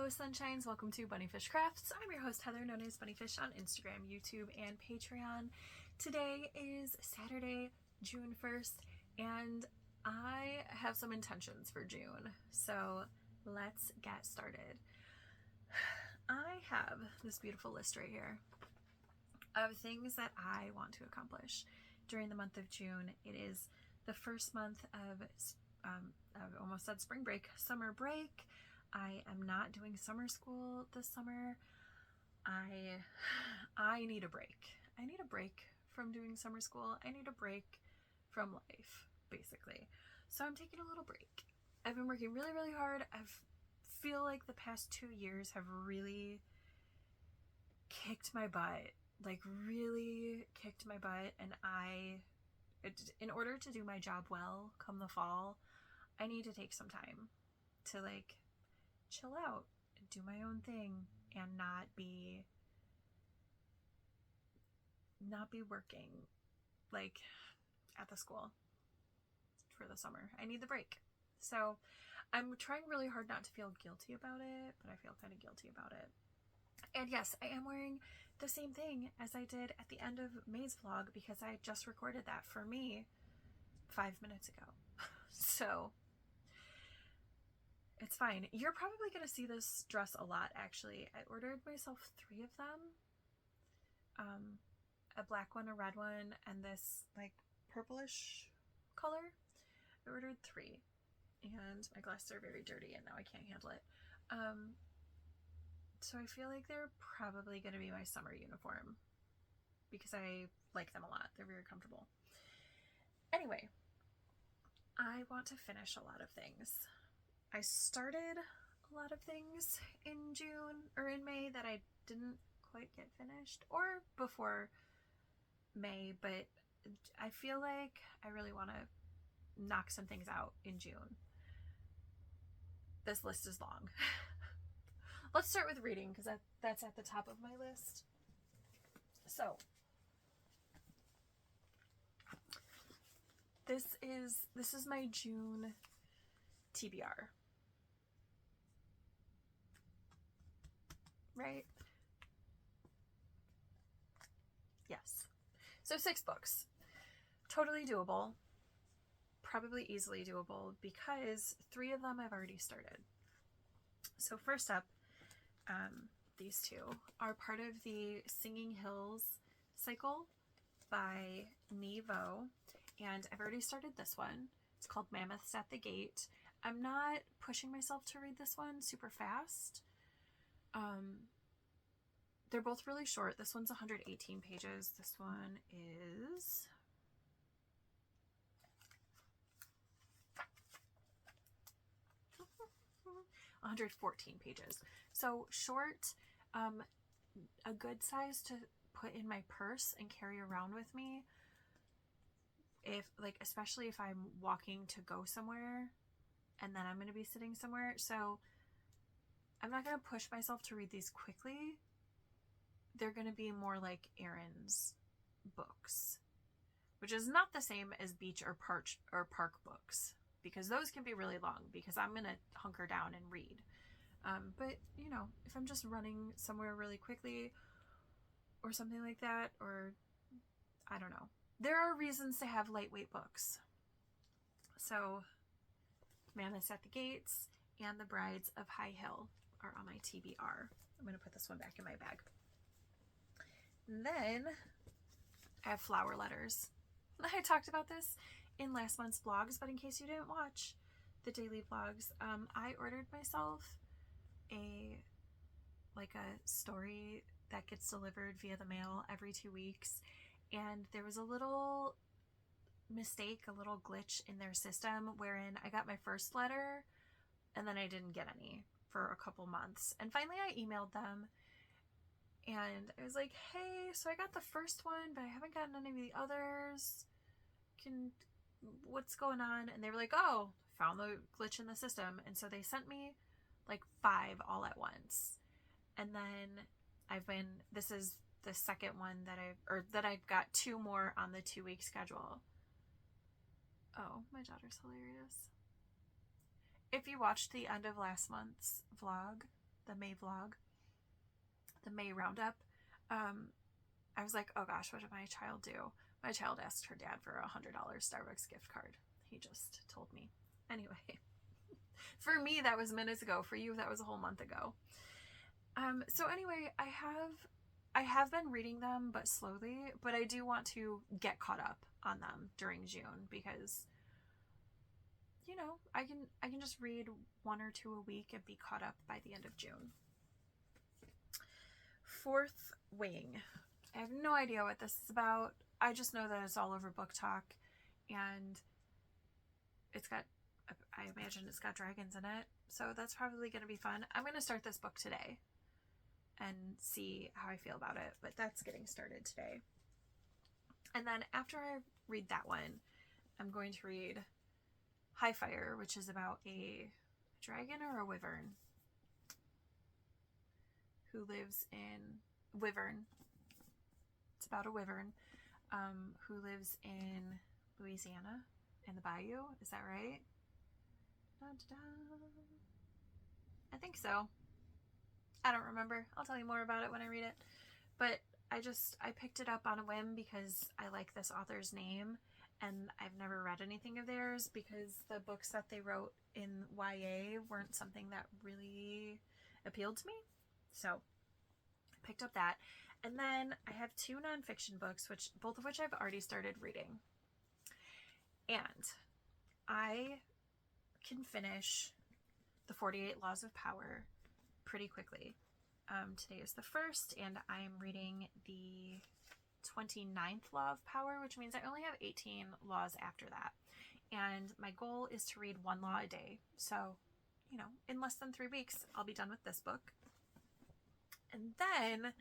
Hello Sunshines, welcome to BunniPhish Crafts. I'm your host Heather, known as BunniPhish on Instagram, YouTube, and Patreon. Today is Saturday, June 1st, and I have some intentions for June, so let's get started. I have this beautiful list right here of things that I want to accomplish during the month of June. It is the first month of, I almost said spring break, summer break. I am not doing summer school this summer. I need a break. I need a break from doing summer school. I need a break from life, basically. So I'm taking a little break. I've been working really, really hard. I feel like the past 2 years have really kicked my butt, like really kicked my butt. And in order to do my job well come the fall, I need to take some time to like chill out and do my own thing and not be working like at the school for the summer. I need the break. So I'm trying really hard not to feel guilty about it, but I feel kind of guilty about it. And yes, I am wearing the same thing as I did at the end of May's vlog because I just recorded that for me 5 minutes ago. So it's fine. You're probably going to see this dress a lot, actually. I ordered myself 3 of them. A black one, a red one, and this like purplish color. I ordered 3. And my glasses are very dirty and now I can't handle it. So I feel like they're probably going to be my summer uniform because I like them a lot. They're very comfortable. Anyway, I want to finish a lot of things. I started a lot of things in June or in May that I didn't quite get finished, or before May, but I feel like I really want to knock some things out in June. This list is long. Let's start with reading because that's at the top of my list. So this is my June TBR. Right? Yes. So 6 books. Totally doable. Probably easily doable because 3 of them I've already started. So first up, these 2 are part of the Singing Hills cycle by Nevo, and I've already started this one. It's called Mammoths at the Gate. I'm not pushing myself to read this one super fast. They're both really short. This one's 118 pages. This one is 114 pages. So short, a good size to put in my purse and carry around with me. Especially if I'm walking to go somewhere and then I'm going to be sitting somewhere. So I'm not going to push myself to read these quickly. They're going to be more like errands books, which is not the same as beach or park books, because those can be really long because I'm going to hunker down and read. But you know, if I'm just running somewhere really quickly or something like that, or I don't know, there are reasons to have lightweight books. So Mammoths at the Gates and The Brides of High Hill are on my TBR. I'm going to put this one back in my bag. And then I have flower letters. I talked about this in last month's vlogs, but in case you didn't watch the daily vlogs, I ordered myself a story that gets delivered via the mail every 2 weeks, and there was a little mistake, a little glitch in their system wherein I got my first letter and then I didn't get any for a couple months, and finally I emailed them and I was like, hey, so I got the first one but I haven't gotten any of the others, what's going on? And they were like, oh, found the glitch in the system. And so they sent me like 5 all at once. And then this is the second one that I've got 2 more on the 2-week schedule. Oh, my daughter's hilarious. If you watched the end of last month's vlog, the May vlog, the May roundup, I was like, oh gosh, what did my child do? My child asked her dad for a $100 Starbucks gift card. He just told me. Anyway, for me, that was minutes ago. For you, that was a whole month ago. So anyway, I have been reading them, but slowly, but I do want to get caught up on them during June because, you know, I can just read 1 or 2 a week and be caught up by the end of June. Fourth Wing. I have no idea what this is about. I just know that it's all over Book Talk, and it's got, I imagine it's got dragons in it, so that's probably going to be fun. I'm going to start this book today and see how I feel about it, but that's getting started today. And then after I read that one, I'm going to read High Fire, which is about a dragon or a wyvern who lives in Wyvern. It's about a wyvern who lives in Louisiana, in the bayou. Is that right? Da-da-da. I think so. I don't remember. I'll tell you more about it when I read it. But I picked it up on a whim because I like this author's name, and I've never read anything of theirs because the books that they wrote in YA weren't something that really appealed to me. So I picked up that. And then I have 2 nonfiction books, both of which I've already started reading. And I can finish the 48 Laws of Power pretty quickly. Today is the 1st, and I'm reading the 29th Law of Power, which means I only have 18 laws after that. And my goal is to read 1 law a day. So, you know, in less than 3 weeks, I'll be done with this book. And then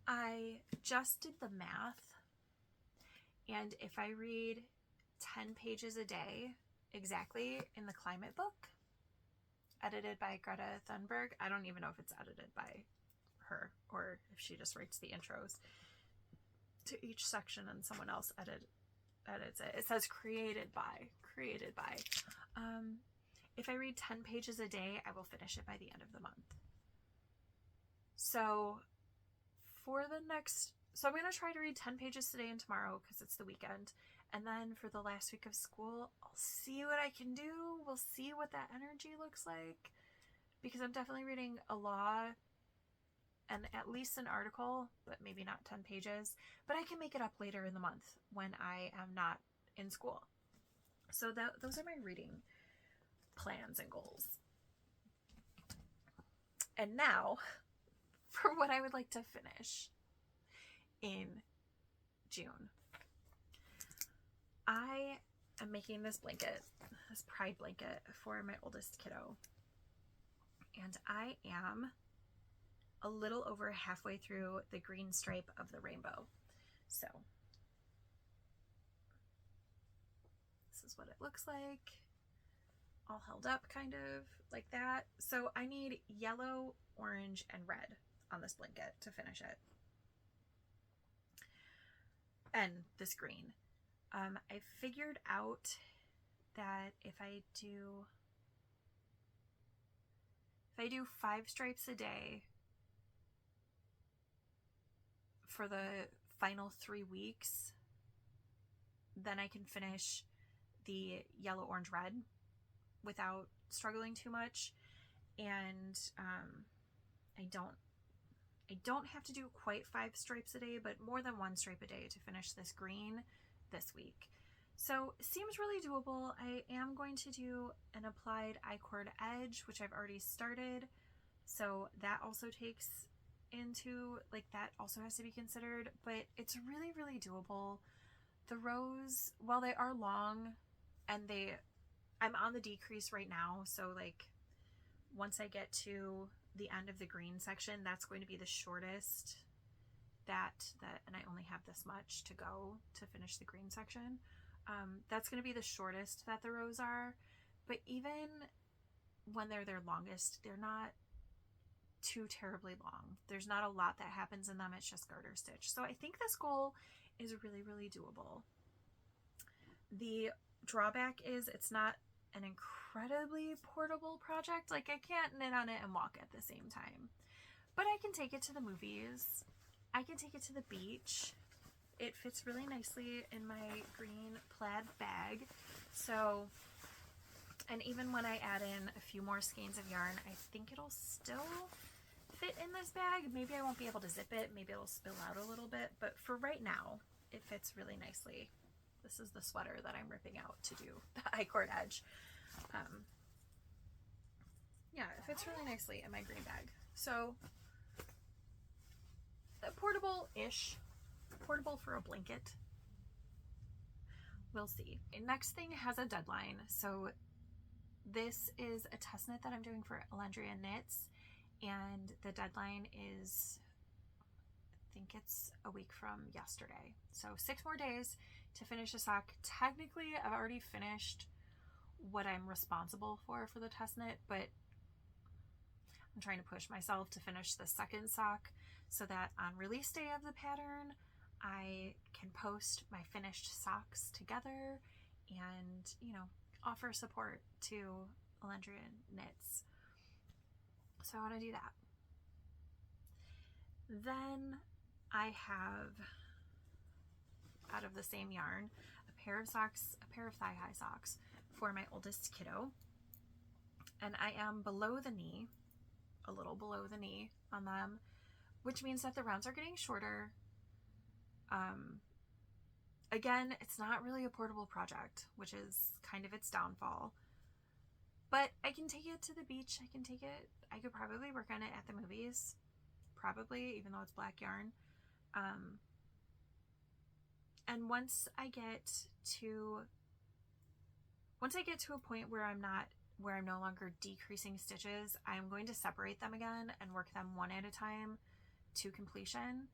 I just did the math, and if I read 10 pages a day exactly in the climate book, edited by Greta Thunberg, I don't even know if it's edited by her or if she just writes the intros to each section and someone else edits it. It says created by. If I read 10 pages a day, I will finish it by the end of the month. So I'm going to try to read 10 pages today and tomorrow because it's the weekend. And then for the last week of school, I'll see what I can do. We'll see what that energy looks like, because I'm definitely reading a law and at least an article, but maybe not 10 pages. But I can make it up later in the month when I am not in school. So those are my reading plans and goals. And now for what I would like to finish in June. I am making this pride blanket for my oldest kiddo. And I am a little over halfway through the green stripe of the rainbow. So this is what it looks like. All held up kind of like that. So I need yellow, orange, and red on this blanket to finish it. And this green. I figured out that if I do 5 stripes a day for the final 3 weeks, then I can finish the yellow, orange, red without struggling too much. And I don't have to do quite 5 stripes a day, but more than 1 stripe a day to finish this green this week. So it seems really doable. I am going to do an applied I-cord edge, which I've already started. So that also takes into, like, that also has to be considered, but it's really, really doable. The rows, while they are long and I'm on the decrease right now. So like once I get to the end of the green section, that's going to be the shortest and I only have this much to go to finish the green section. That's going to be the shortest that the rows are, but even when they're their longest, they're not too terribly long. There's not a lot that happens in them. It's just garter stitch. So I think this goal is really, really doable. The drawback is it's not an incredibly portable project. Like, I can't knit on it and walk at the same time. But I can take it to the movies. I can take it to the beach. It fits really nicely in my green plaid bag. So, and even when I add in a few more skeins of yarn, I think it'll still fit in this bag. Maybe I won't be able to zip it. Maybe it'll spill out a little bit. But for right now, it fits really nicely. This is the sweater that I'm ripping out to do the I-cord edge. Yeah, it fits really nicely in my green bag. So, portable-ish. Portable for a blanket. We'll see. Next thing has a deadline. So this is a test knit that I'm doing for Alendria Knits, and the deadline is, I think it's a week from yesterday. So 6 more days to finish a sock. Technically, I've already finished what I'm responsible for the test knit, but I'm trying to push myself to finish the second sock so that on release day of the pattern, I can post my finished socks together and, you know, offer support to Alendria Knits. So I want to do that. Then I have, out of the same yarn, a pair of socks, a pair of thigh-high socks for my oldest kiddo. And I am below the knee, a little below the knee on them, which means that the rounds are getting shorter. Again, it's not really a portable project, which is kind of its downfall. But I can take it to the beach. I can take it, I could probably work on it at the movies. Probably, even though it's black yarn. And once I get to a point where I'm no longer decreasing stitches, I'm going to separate them again and work them one at a time to completion.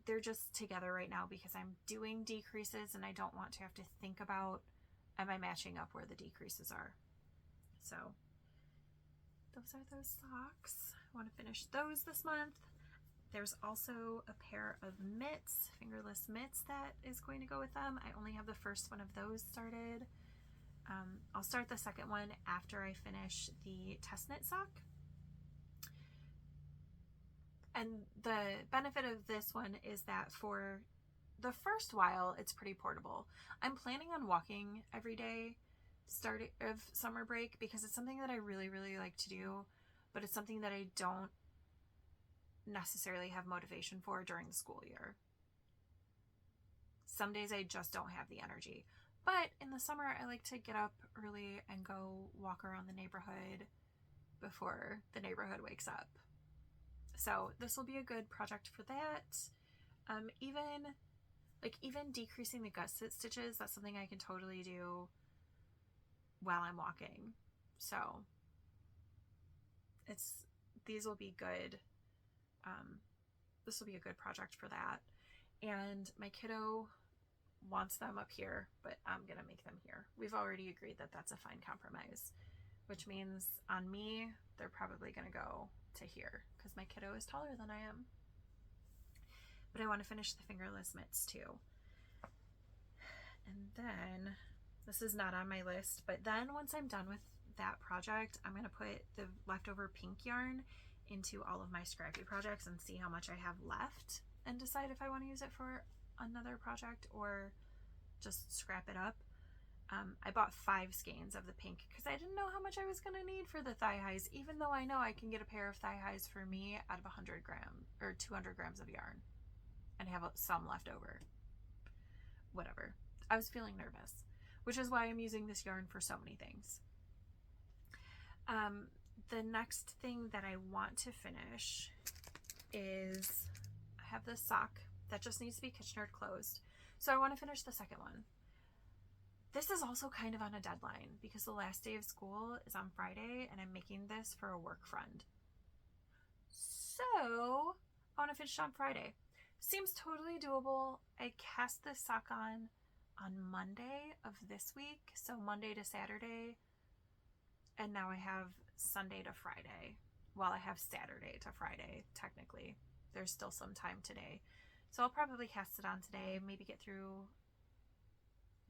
They're just together right now because I'm doing decreases and I don't want to have to think about, am I matching up where the decreases are? So those are those socks. I want to finish those this month. There's also a pair of mitts, fingerless mitts, that is going to go with them. I only have the first one of those started. I'll start the second one after I finish the test knit sock. And the benefit of this one is that for the first while, it's pretty portable. I'm planning on walking every day start of summer break because it's something that I really, really like to do, but it's something that I don't necessarily have motivation for during the school year. Some days I just don't have the energy. But in the summer, I like to get up early and go walk around the neighborhood before the neighborhood wakes up. So this will be a good project for that. Even decreasing the gusset stitches, that's something I can totally do while I'm walking. So these will be good. This will be a good project for that. And my kiddo wants them up here, but I'm gonna make them here. We've already agreed that that's a fine compromise, which means on me, they're probably gonna go to here because my kiddo is taller than I am. But I want to finish the fingerless mitts too. And then, this is not on my list, but then once I'm done with that project, I'm gonna put the leftover pink yarn into all of my scrappy projects and see how much I have left and decide if I want to use it for another project or just scrap it up. I bought 5 skeins of the pink because I didn't know how much I was going to need for the thigh highs, even though I know I can get a pair of thigh highs for me out of 100 grams or 200 grams of yarn and have some left over. Whatever. I was feeling nervous, which is why I'm using this yarn for so many things. The next thing that I want to finish is I have this sock that just needs to be Kitchener closed. So I want to finish the second one. This is also kind of on a deadline because the last day of school is on Friday and I'm making this for a work friend. So I want to finish on Friday. Seems totally doable. I cast this sock on Monday of this week. So Monday to Saturday. And now I have Sunday to Friday. Well, I have Saturday to Friday, technically. There's still some time today. So I'll probably cast it on today, maybe get through,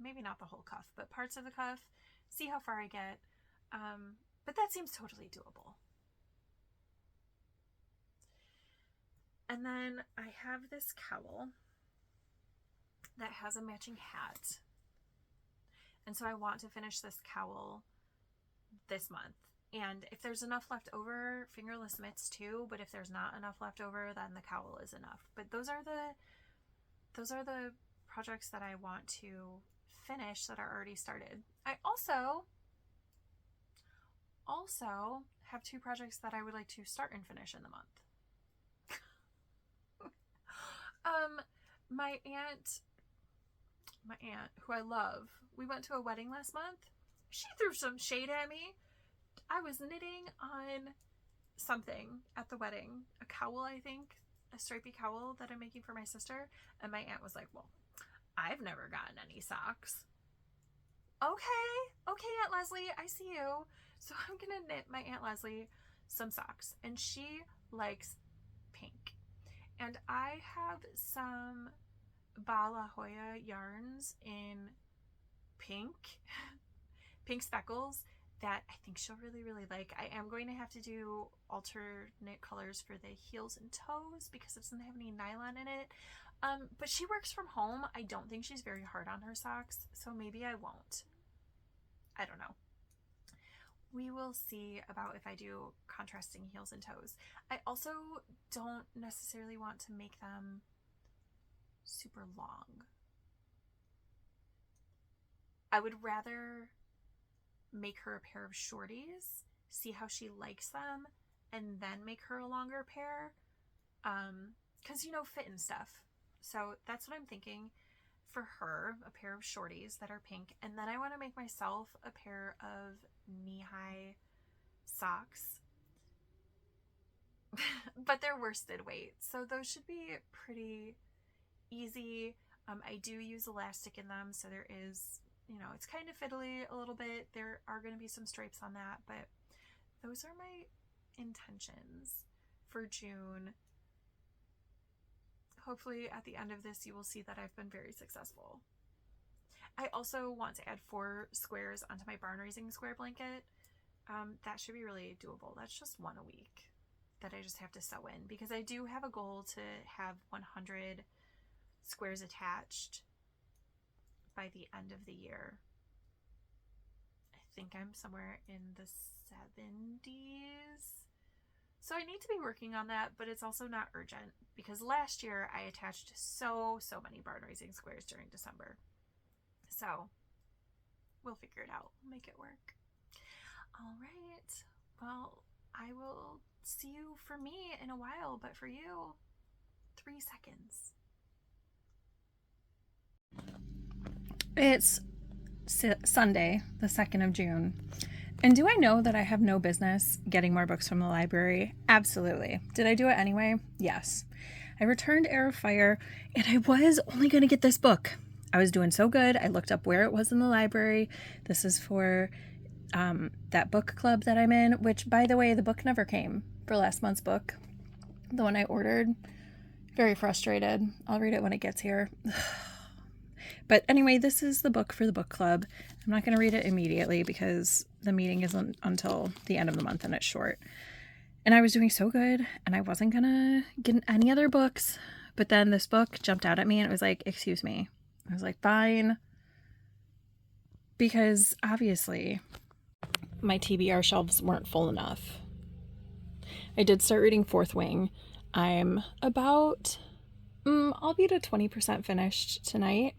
maybe not the whole cuff, but parts of the cuff, see how far I get. But that seems totally doable. And then I have this cowl that has a matching hat. And so I want to finish this cowl this month. And if there's enough left over, fingerless mitts too, but if there's not enough left over, then the cowl is enough. But those are the projects that I want to finish that are already started. I also have 2 projects that I would like to start and finish in the month. My aunt, who I love, we went to a wedding last month. She threw some shade at me. I was knitting on something at the wedding, a cowl, I think, a stripy cowl that I'm making for my sister. And my aunt was like, well, I've never gotten any socks. Okay, Aunt Leslie, I see you. So I'm gonna knit my Aunt Leslie some socks, and she likes pink. And I have some Bala Joya yarns in pink speckles that I think she'll really, really like. I am going to have to do alternate colors for the heels and toes because it doesn't have any nylon in it. But she works from home. I don't think she's very hard on her socks, so maybe I won't. I don't know. We will see about if I do contrasting heels and toes. I also don't necessarily want to make them super long. I would rather make her a pair of shorties, see how she likes them, and then make her a longer pair. Because, fit and stuff. So that's what I'm thinking for her, a pair of shorties that are pink. And then I want to make myself a pair of knee-high socks. But they're worsted weight, so those should be pretty easy. I do use elastic in them, so there is, it's kind of fiddly a little bit. There are going to be some stripes on that, but those are my intentions for June. Hopefully at the end of this, you will see that I've been very successful. I also want to add 4 squares onto my barn raising square blanket. That should be really doable. That's just 1 a week that I just have to sew in, because I do have a goal to have 100 squares attached by the end of the year. I think I'm somewhere in the 70s. So I need to be working on that, but it's also not urgent because last year I attached so many barn raising squares during December. So we'll figure it out. We'll make it work. All right. Well, I will see you for me in a while, but for you, 3 seconds. It's Sunday, the 2nd of June. And do I know that I have no business getting more books from the library? Absolutely. Did I do it anyway? Yes. I returned Heir of Fire, and I was only going to get this book. I was doing so good. I looked up where it was in the library. This is for that book club that I'm in, which, by the way, the book never came for last month's book. The one I ordered. Very frustrated. I'll read it when it gets here. But anyway, this is the book for the book club. I'm not going to read it immediately because the meeting isn't until the end of the month and it's short. And I was doing so good and I wasn't going to get any other books. But then this book jumped out at me and it was like, excuse me. I was like, fine. Because obviously my TBR shelves weren't full enough. I did start reading Fourth Wing. I'm about, I'll be to 20% finished tonight.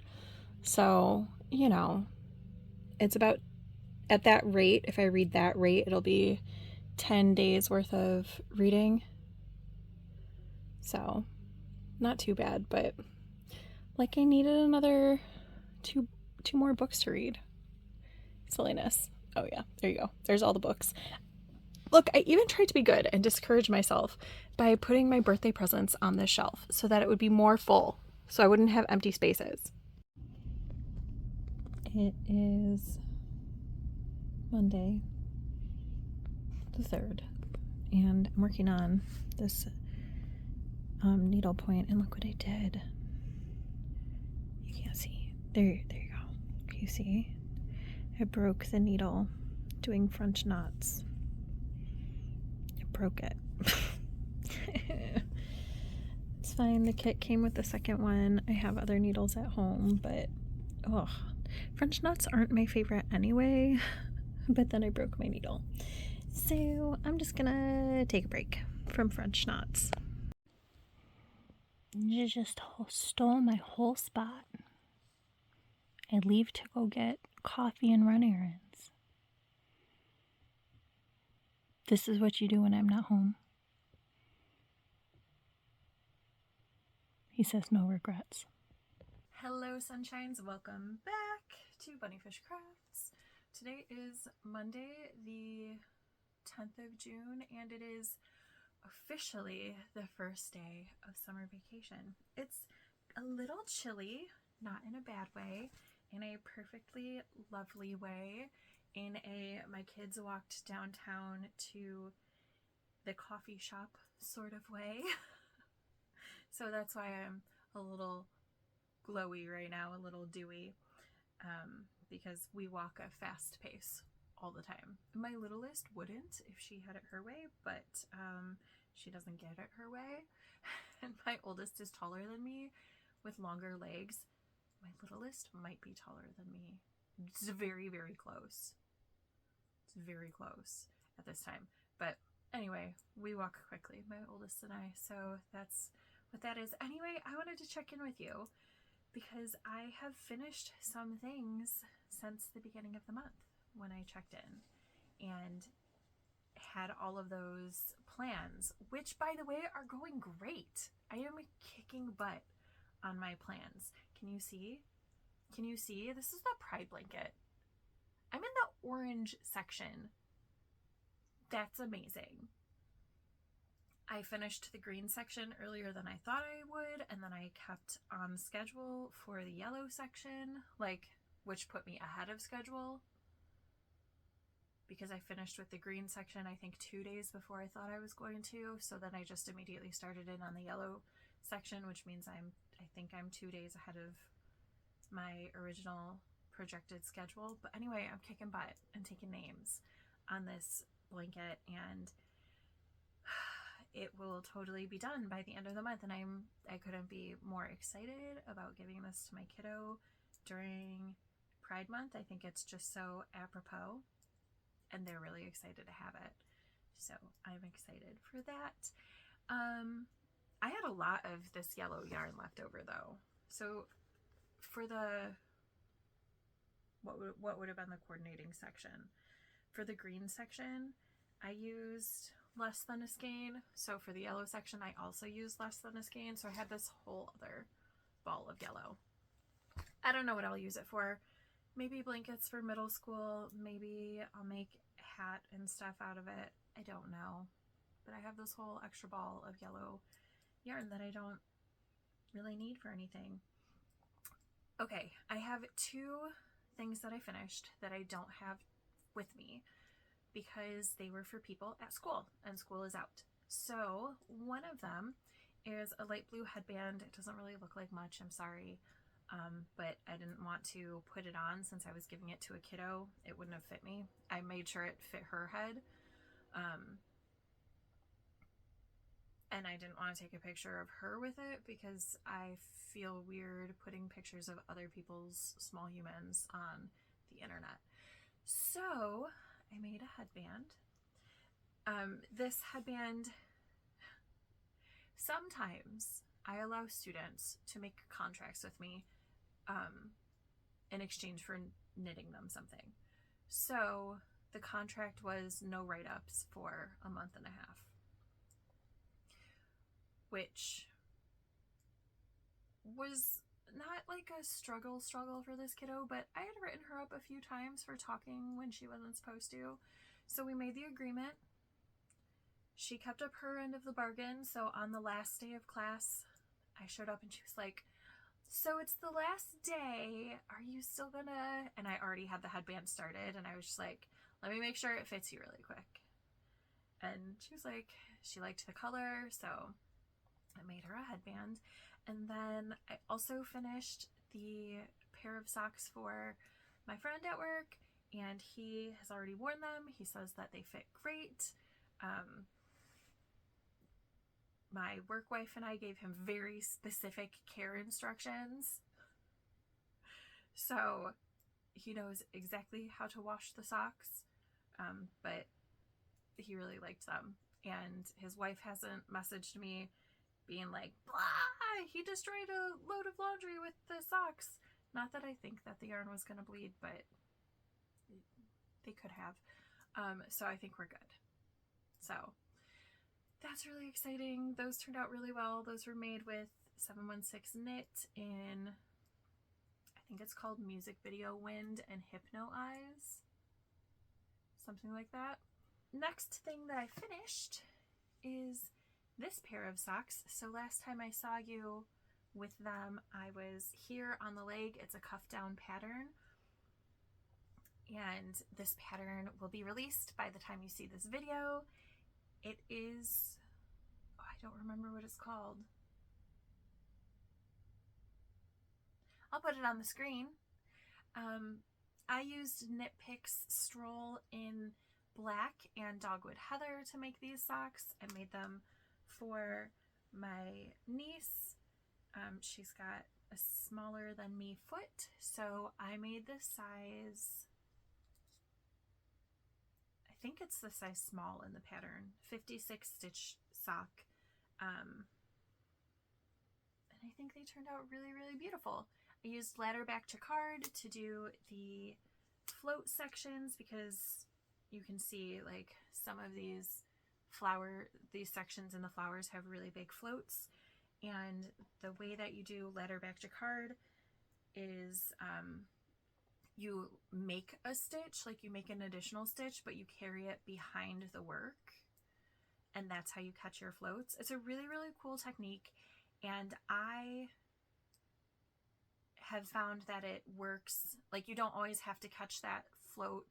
So, it's about at that rate. If I read that rate, it'll be 10 days worth of reading. So, not too bad, but like I needed another two more books to read. Silliness. Oh yeah, there you go. There's all the books. Look, I even tried to be good and discourage myself by putting my birthday presents on this shelf so that it would be more full, so I wouldn't have empty spaces. It is Monday, the 3rd, and I'm working on this needle point, and look what I did. You can't see. There you go. Can you see? I broke the needle doing French knots. I broke it. It's fine. The kit came with the second one. I have other needles at home, but French knots aren't my favorite anyway. But then I broke my needle. So I'm just gonna take a break from French knots. You just stole my whole spot. I leave to go get coffee and run errands. This is what you do when I'm not home. He says no regrets. Hello, sunshines. Welcome back to BunniPhish Crafts. Today is Monday, the 10th of June, and it is officially the first day of summer vacation. It's a little chilly, not in a bad way, in a perfectly lovely way. My kids walked downtown to the coffee shop sort of way. So that's why I'm a little glowy right now, a little dewy, because we walk a fast pace all the time. My littlest wouldn't if she had it her way, but she doesn't get it her way. And my oldest is taller than me with longer legs. My littlest might be taller than me. It's very, very close. It's very close at this time. But anyway, we walk quickly, my oldest and I. So that's what that is. Anyway, I wanted to check in with you because I have finished some things since the beginning of the month when I checked in and had all of those plans, which by the way are going great. I am kicking butt on my plans. Can you see? Can you see? This is the Pride blanket. I'm in the orange section. That's amazing. I finished the green section earlier than I thought I would, and then I kept on schedule for the yellow section, which put me ahead of schedule because I finished with the green section I think 2 days before I thought I was going to. So then I just immediately started in on the yellow section, which means I think I'm 2 days ahead of my original projected schedule. But anyway, I'm kicking butt and taking names on this blanket, and it will totally be done by the end of the month, and I couldn't be more excited about giving this to my kiddo during Pride Month. I think it's just so apropos, and they're really excited to have it. So I'm excited for that. I had a lot of this yellow yarn left over though. So for the what would have been the coordinating section, for the green section, I used less than a skein. So for the yellow section, I also used less than a skein. So I had this whole other ball of yellow. I don't know what I'll use it for. Maybe blankets for middle school. Maybe I'll make a hat and stuff out of it. I don't know. But I have this whole extra ball of yellow yarn that I don't really need for anything. Okay, I have 2 things that I finished that I don't have with me because they were for people at school, and school is out. So one of them is a light blue headband. It doesn't really look like much, I'm sorry, but I didn't want to put it on since I was giving it to a kiddo. It wouldn't have fit me. I made sure it fit her head, and I didn't want to take a picture of her with it because I feel weird putting pictures of other people's small humans on the internet. So I made a headband. This headband, sometimes I allow students to make contracts with me in exchange for knitting them something. So the contract was no write-ups for a month and a half, which was not like a struggle for this kiddo, but I had written her up a few times for talking when she wasn't supposed to. So we made the agreement. She kept up her end of the bargain. So on the last day of class, I showed up and she was like, so it's the last day. Are you still gonna? And I already had the headband started, and I was just like, let me make sure it fits you really quick. And she was like, she liked the color, so I made her a headband. And then I also finished the pair of socks for my friend at work and he has already worn them. He says that they fit great. My work wife and I gave him very specific care instructions, so he knows exactly how to wash the socks, but he really liked them. And his wife hasn't messaged me being like, blah, he destroyed a load of laundry with the socks. Not that I think that the yarn was going to bleed, but they could have. So I think we're good. So that's really exciting. Those turned out really well. Those were made with 716 knit in, I think it's called Music Video Wind and Hypno Eyes. Something like that. Next thing that I finished is this pair of socks. So last time I saw you with them, I was here on the leg. It's a cuff down pattern. And this pattern will be released by the time you see this video. It is, oh, I don't remember what it's called. I'll put it on the screen. I used Knit Picks Stroll in black and Dogwood Heather to make these socks. I made them for my niece. She's got a smaller than me foot, so I made this size, I think it's the size small in the pattern, 56 stitch sock. And I think they turned out really, really beautiful. I used ladder back jacquard to do the float sections because you can see like some of these sections in the flowers have really big floats. And the way that you do ladder back jacquard is you make a stitch, like you make an additional stitch, but you carry it behind the work. And that's how you catch your floats. It's a really, really cool technique. And I have found that it works, like you don't always have to catch that float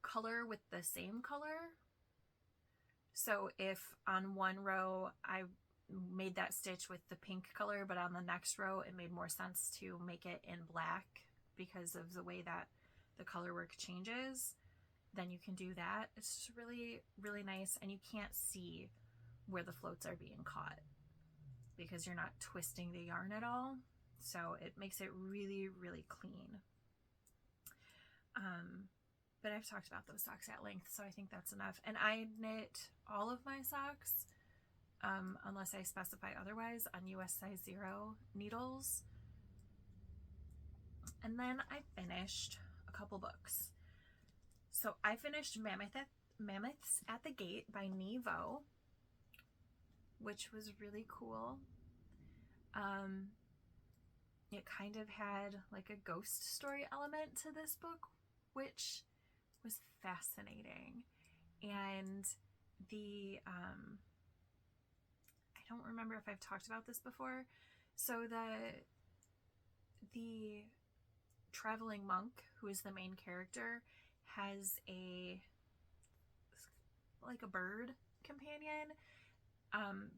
color with the same color. So if on one row I made that stitch with the pink color, but on the next row it made more sense to make it in black because of the way that the color work changes, then you can do that. It's just really, really nice, and you can't see where the floats are being caught because you're not twisting the yarn at all. So it makes it really, really clean. But I've talked about those socks at length, so I think that's enough. And I knit all of my socks, unless I specify otherwise, on US size 0 needles. And then I finished a couple books. So I finished Mammoths at the Gate by Nevo, which was really cool. It kind of had like a ghost story element to this book, which was fascinating. And the I don't remember if I've talked about this before. So the traveling monk, who is the main character, has like a bird companion,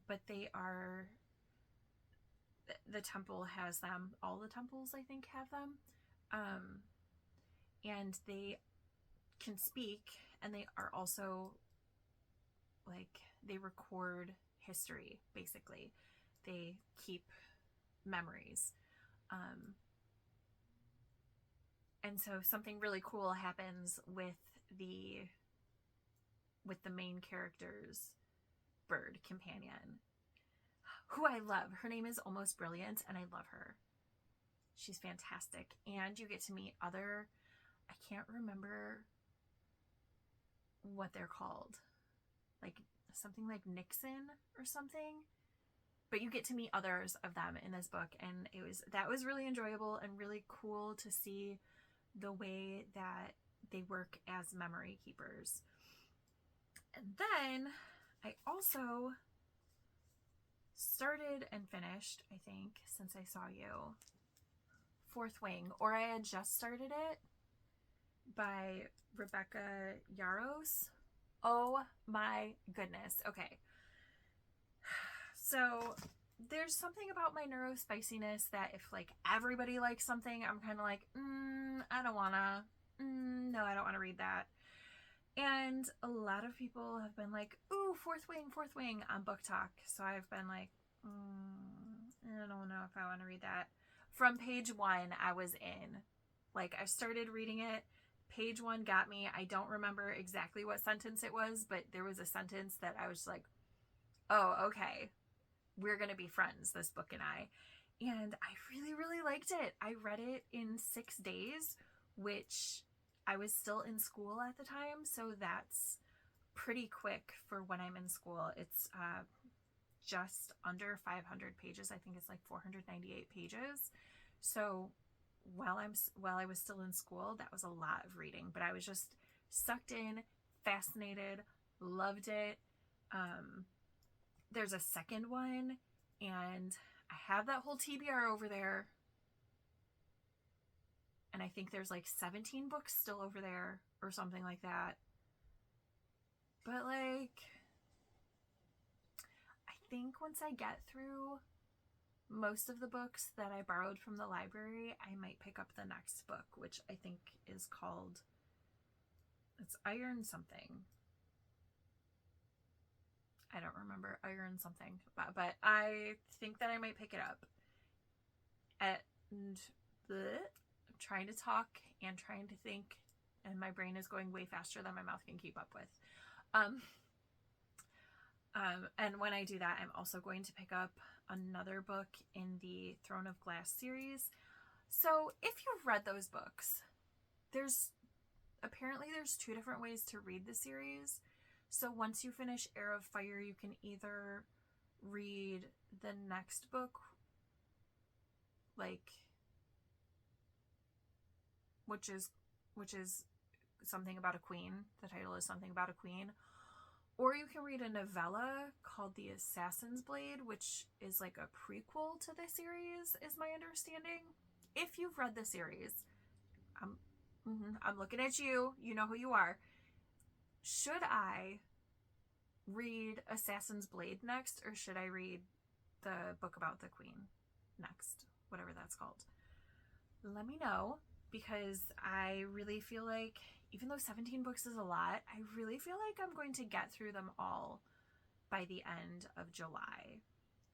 but they are, the temple has them. All the temples, I think, have them. And they can speak, and they are also like, they record history, basically. They keep memories. And so something really cool happens with the main character's bird companion, who I love. Her name is Almost Brilliant, and I love her. She's fantastic. And you get to meet other, I can't remember what they're called, like something like Nixon or something, but you get to meet others of them in this book, and that was really enjoyable and really cool to see the way that they work as memory keepers. And then I also started and finished, I think, since I saw you, Fourth Wing, or I had just started it, by Rebecca Yarros. Oh my goodness. Okay. So there's something about my neurospiciness that if like everybody likes something, I'm kind of like, I don't wanna, no. no, I don't want to read that. And a lot of people have been like, ooh, Fourth Wing on Book Talk. So I've been like, I don't know if I want to read that. From page 1, I was in. Like, I started reading it. Page 1 got me. I don't remember exactly what sentence it was, but there was a sentence that I was like, oh, okay. We're going to be friends, this book and I. And I really, really liked it. I read it in 6 days, which I was still in school at the time. So that's pretty quick for when I'm in school. It's just under 500 pages. I think it's like 498 pages. So while I was still in school, that was a lot of reading, but I was just sucked in, fascinated, loved it. There's a second one, and I have that whole TBR over there. And I think there's like 17 books still over there or something like that. But like, I think once I get through most of the books that I borrowed from the library, I might pick up the next book, which I think is called, it's Iron something. I don't remember, Iron something, but I think that I might pick it up. And I'm trying to talk and trying to think, and my brain is going way faster than my mouth can keep up with. And when I do that, I'm also going to pick up another book in the Throne of Glass series. So if you've read those books, there's 2 different ways to read the series. So once you finish Heir of Fire, you can either read the next book, like, which is something about a queen. The title is something about a queen. Or you can read a novella called The Assassin's Blade, which is like a prequel to the series, is my understanding. If you've read the series, I'm looking at you. You know who you are. Should I read Assassin's Blade next, or should I read the book about the queen next? Whatever that's called. Let me know, because I really feel like, even though 17 books is a lot, I really feel like I'm going to get through them all by the end of July,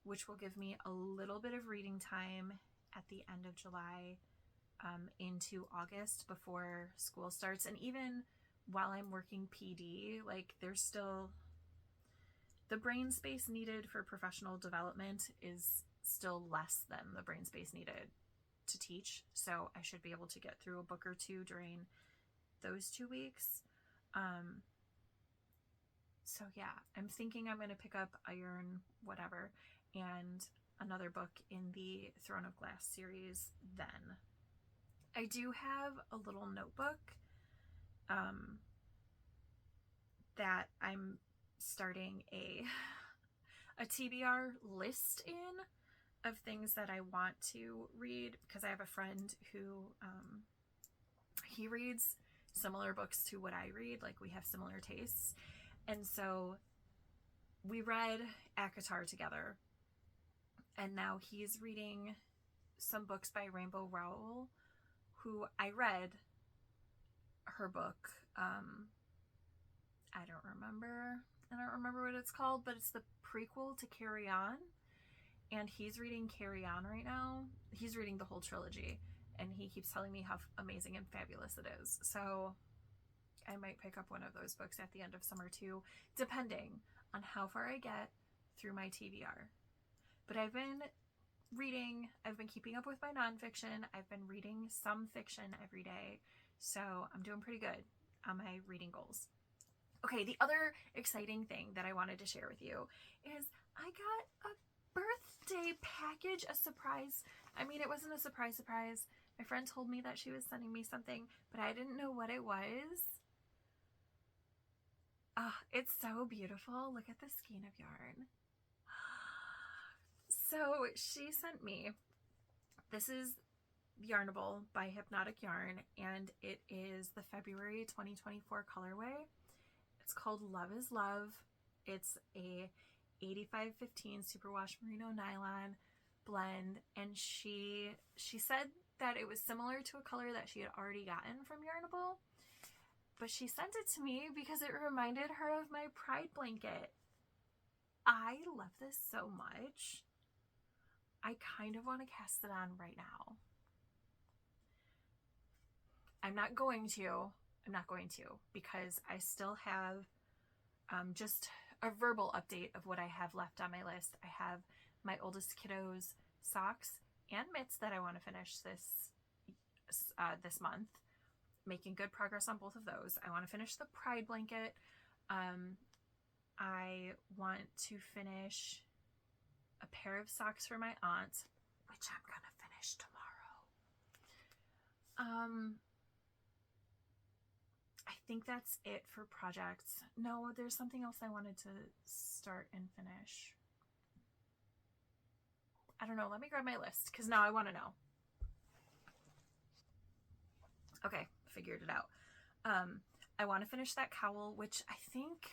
which will give me a little bit of reading time at the end of July into August before school starts. And even while I'm working PD, like, there's still, the brain space needed for professional development is still less than the brain space needed to teach. So I should be able to get through a book or 2 during those 2 weeks. So yeah, I'm thinking I'm going to pick up Iron whatever and another book in the Throne of Glass series then. I do have a little notebook that I'm starting a TBR list in of things that I want to read, because I have a friend who he reads similar books to what I read. Like, we have similar tastes. And so we read ACOTAR together. And now he's reading some books by Rainbow Rowell, who I read her book. I don't remember what it's called, but it's the prequel to Carry On. And he's reading Carry On right now. He's reading the whole trilogy. And he keeps telling me how amazing and fabulous it is. So I might pick up one of those books at the end of summer too, depending on how far I get through my TBR. But I've been keeping up with my nonfiction. I've been reading some fiction every day. So I'm doing pretty good on my reading goals. Okay, the other exciting thing that I wanted to share with you is I got a birthday package, a surprise. I mean, it wasn't a surprise. My friend told me that she was sending me something, but I didn't know what it was. It's so beautiful. Look at the skein of yarn. So she sent me, this is Yarnable by Hypnotic Yarn, and it is the February 2024 colorway. It's called Love is Love. It's a 8515 superwash merino nylon blend, and she said that it was similar to a color that she had already gotten from Yarnable, but she sent it to me because it reminded her of my pride blanket. I love this so much. I kind of want to cast it on right now. I'm not going to because I still have just a verbal update of what I have left on my list. I have my oldest kiddo's socks and mitts that I want to finish this month. Making good progress on both of those. I want to finish the pride blanket. I want to finish a pair of socks for my aunt, which I'm gonna finish tomorrow. I think that's it for projects. No, there's something else I wanted to start and finish. I don't know. Let me grab my list because now I want to know. Okay, figured it out. I want to finish that cowl, which I think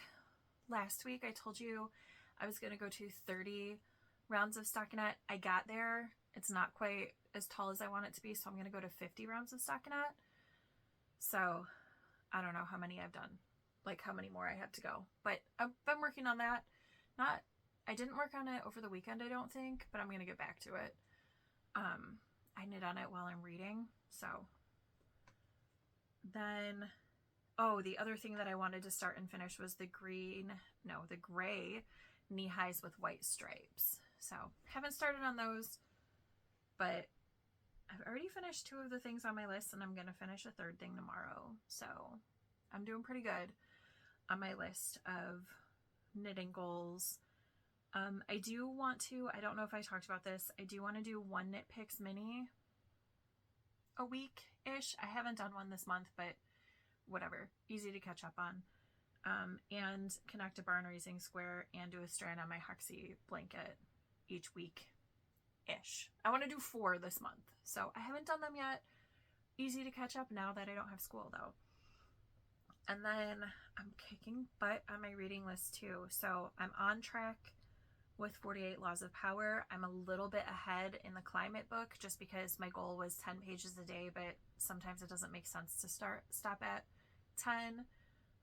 last week I told you I was going to go to 30 rounds of stockinette. I got there. It's not quite as tall as I want it to be, so I'm going to go to 50 rounds of stockinette. So I don't know how many I've done, like how many more I have to go, but I've been working on that. I didn't work on it over the weekend, I don't think, but I'm going to get back to it. I knit on it while I'm reading. So then, the other thing that I wanted to start and finish was the gray knee highs with white stripes. So haven't started on those, but I've already finished 2 of the things on my list, and I'm going to finish a 3rd thing tomorrow. So I'm doing pretty good on my list of knitting goals. I do want to, I don't know if I talked about this, I do want to do 1 Knit Picks mini a week-ish. I haven't done one this month, but whatever. Easy to catch up on. And connect a barn raising square and do a strand on my Huxley blanket each week-ish. I want to do 4 this month. So I haven't done them yet. Easy to catch up now that I don't have school though. And then I'm kicking butt on my reading list too. So I'm on track with 48 Laws of Power. I'm a little bit ahead in the climate book just because my goal was 10 pages a day, but sometimes it doesn't make sense to stop at 10.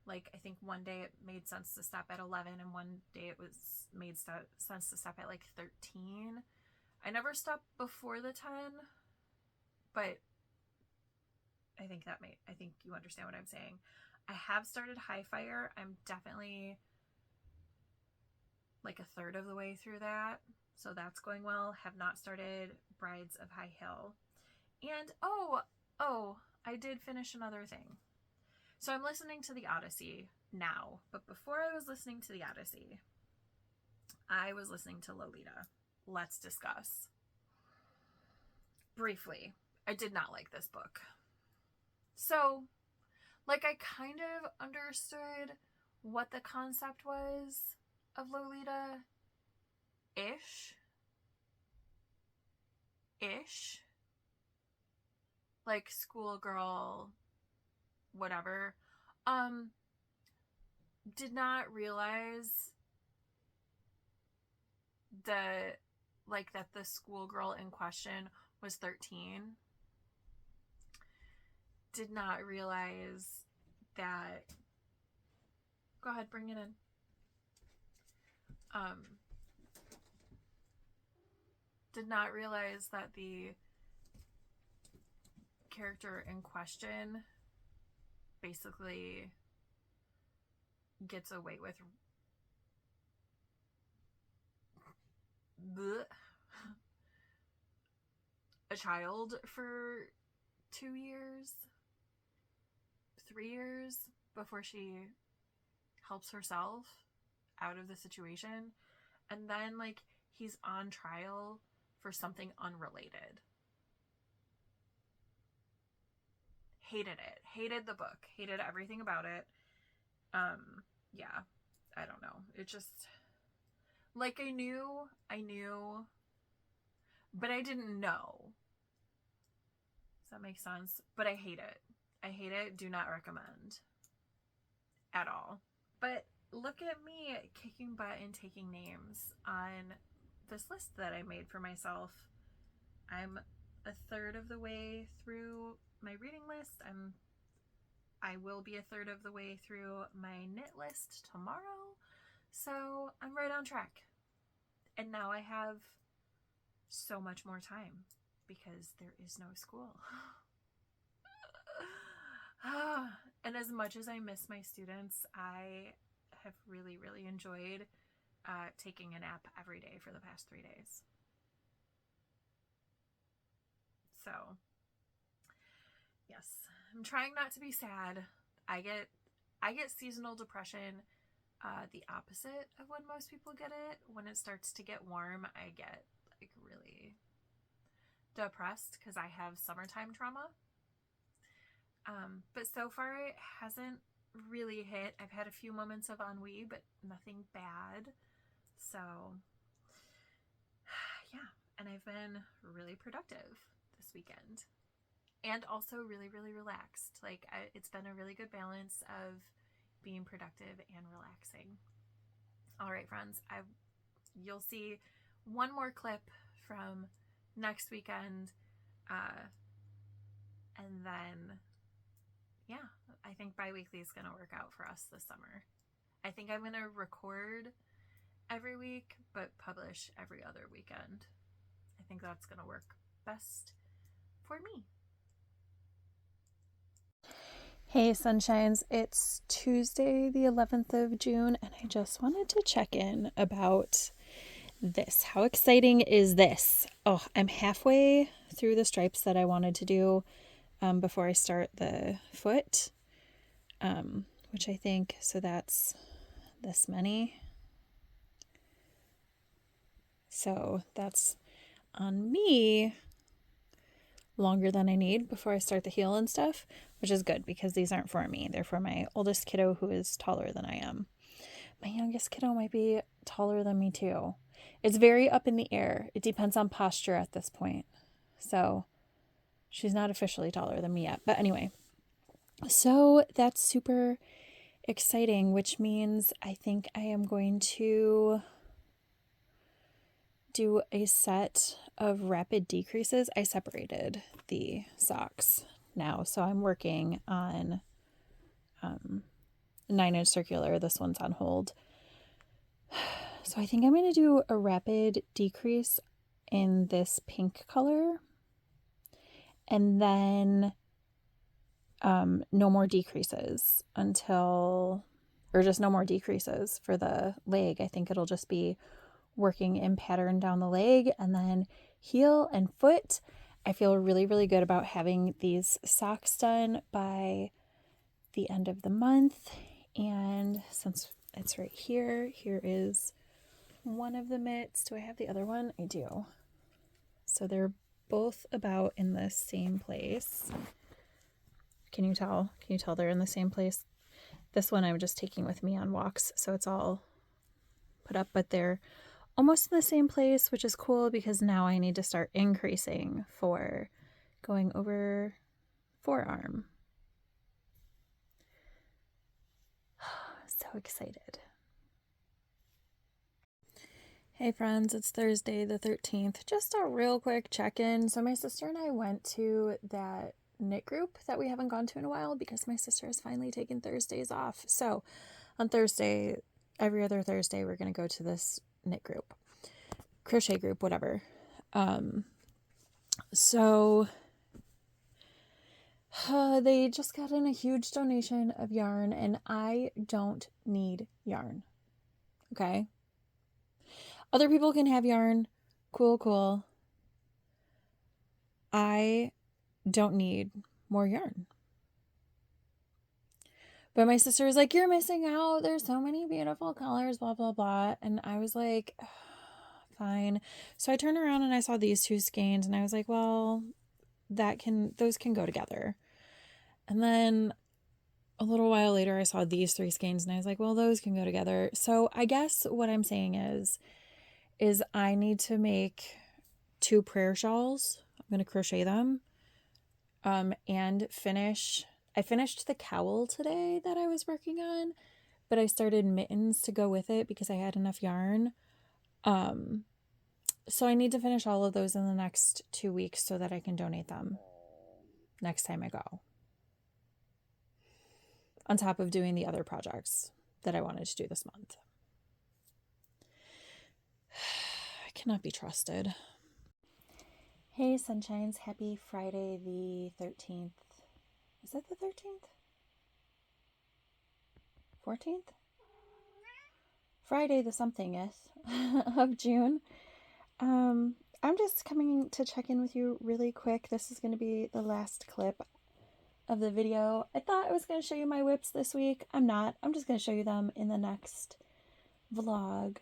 Like I think one day it made sense to stop at 11 and one day it made sense to stop at like 13. I never stopped before the 10, but I think you understand what I'm saying. I have started High Fire. I'm definitely like a 1/3 of the way through that. So that's going well. Have not started Brides of High Hill. And I did finish another thing. So I'm listening to the Odyssey now, but before I was listening to the Odyssey, I was listening to Lolita. Let's discuss. Briefly, I did not like this book. So, like, I kind of understood what the concept was of Lolita-ish. Like, schoolgirl, whatever. Did not realize that the schoolgirl in question was 13. Did not realize that. Go ahead, bring it in. Did not realize that the character in question basically gets away with a child for 2 years, 3 years before she helps herself out of the situation. And then, like, he's on trial for something unrelated. Hated it. Hated the book. Hated everything about it. Yeah, I don't know. It just, like, I knew, but I didn't know. Does that make sense? But I hate it. Do not recommend at all. But look at me kicking butt and taking names on this list that I made for myself. I'm a 1/3 of the way through my reading list. I I will be a third of the way through my knit list tomorrow. So I'm right on track. And now I have so much more time because there is no school. And as much as I miss my students, I have really, really enjoyed taking a nap every day for the past 3 days. So, yes, I'm trying not to be sad. I get seasonal depression, the opposite of when most people get it. When it starts to get warm, I get like really depressed because I have summertime trauma. But so far it hasn't really hit. I've had a few moments of ennui, but nothing bad. So yeah, and I've been really productive this weekend and also really, really relaxed. Like it's been a really good balance of being productive and relaxing. All right, friends, you'll see one more clip from next weekend. And then, yeah, I think bi-weekly is going to work out for us this summer. I think I'm going to record every week, but publish every other weekend. I think that's going to work best for me. Hey sunshines, it's Tuesday the 11th of June and I just wanted to check in about this. How exciting is this? Oh, I'm halfway through the stripes that I wanted to do before I start the foot, which I think, so that's this many. So that's on me longer than I need before I start the heel and stuff, which is good because these aren't for me. They're for my oldest kiddo who is taller than I am. My youngest kiddo might be taller than me too. It's very up in the air. It depends on posture at this point. So she's not officially taller than me yet. But anyway, so that's super exciting, which means I think I am going to do a set of rapid decreases. I separated the socks now, so I'm working on 9-inch circular. This one's on hold. So I think I'm going to do a rapid decrease in this pink color, and then no more decreases until, or just no more decreases for the leg. I think it'll just be working in pattern down the leg, and then heel and foot. I feel really, really good about having these socks done by the end of the month. And since it's right here, here is one of the mitts. Do I have the other one? I do. So they're both about in the same place. Can you tell? Can you tell they're in the same place? This one I'm just taking with me on walks, so it's all put up, but they're almost in the same place, which is cool because now I need to start increasing for going over forearm. So excited. Hey friends, it's Thursday the 13th. Just a real quick check-in. So my sister and I went to that knit group that we haven't gone to in a while because my sister has finally taken Thursdays off. So on Thursday, every other Thursday, we're going to go to this knit group, crochet group, whatever. So they just got in a huge donation of yarn, and I don't need yarn. Okay. Other people can have yarn. Cool. I don't need more yarn. But my sister was like, you're missing out. There's so many beautiful colors, blah, blah, blah. And I was like, fine. So I turned around and I saw these two skeins and I was like, well, those can go together. And then a little while later, I saw these 3 skeins and I was like, well, those can go together. So I guess what I'm saying is I need to make 2 prayer shawls. I'm going to crochet them, and finish. I finished the cowl today that I was working on, but I started mittens to go with it because I had enough yarn. So I need to finish all of those in the next 2 weeks so that I can donate them next time I go. on top of doing the other projects that I wanted to do this month. I cannot be trusted. Hey, sunshines. Happy Friday the 13th. Is it the 13th? 14th? Friday the somethingeth of June. I'm just coming to check in with you really quick. This is going to be the last clip of the video. I thought I was going to show you my whips this week. I'm not. I'm just going to show you them in the next vlog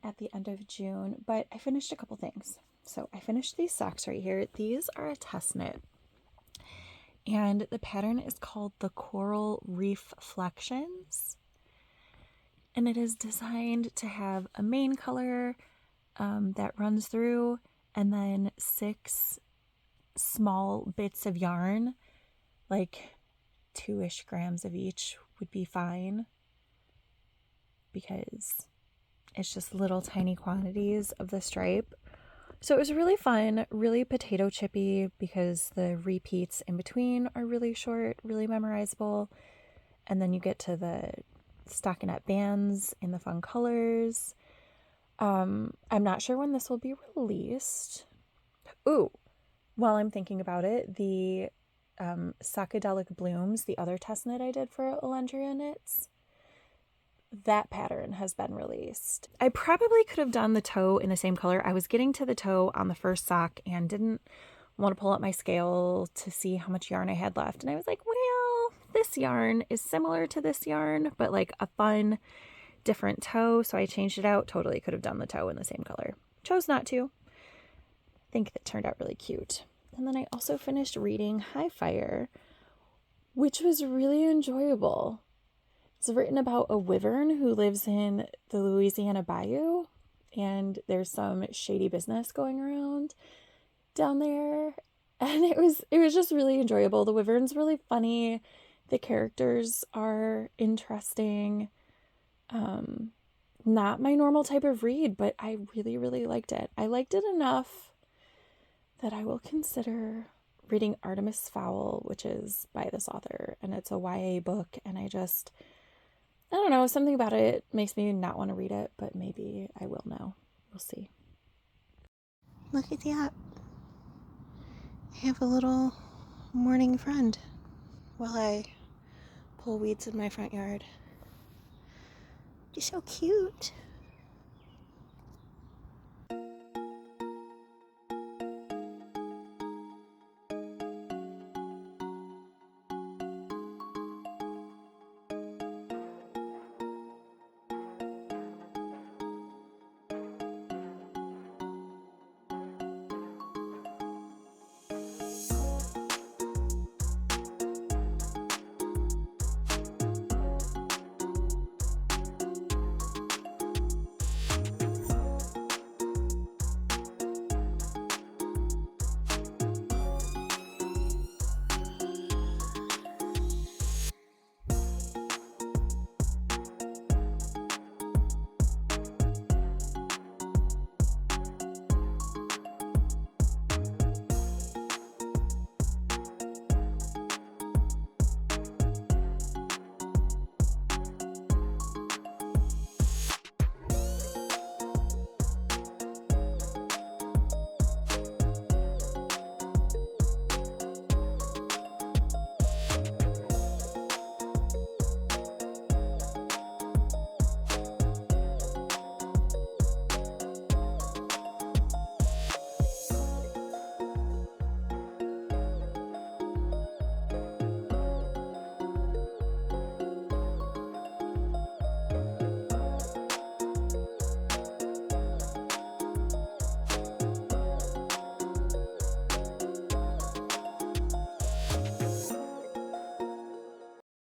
at the end of June. But I finished a couple things. So I finished these socks right here. These are a test knit. And the pattern is called the Coral Reef Flexions. And it is designed to have a main color that runs through, and then 6 small bits of yarn, like 2-ish grams of each would be fine, because it's just little tiny quantities of the stripe. So it was really fun, really potato chippy, because the repeats in between are really short, really memorizable. And then you get to the stockinette bands in the fun colors. I'm not sure when this will be released. Ooh, while I'm thinking about it, the Psychedelic Blooms, the other test knit I did for Alendria Knits, that pattern has been released. I probably could have done the toe in the same color. I was getting to the toe on the first sock and didn't want to pull up my scale to see how much yarn I had left. And I was like, well, this yarn is similar to this yarn, but like a fun different toe, so I changed it out. Totally could have done the toe in the same color. Chose not to. I think that turned out really cute. And then I also finished reading High Fire, which was really enjoyable. It's written about a wyvern who lives in the Louisiana Bayou, and there's some shady business going around down there. And it was just really enjoyable. The wyvern's really funny. The characters are interesting. Not my normal type of read, but I really, really liked it. I liked it enough that I will consider reading Artemis Fowl, which is by this author, and it's a YA book, and I don't know, something about it makes me not want to read it, but maybe I will now. We'll see. Look at that. I have a little morning friend while I pull weeds in my front yard. You're so cute.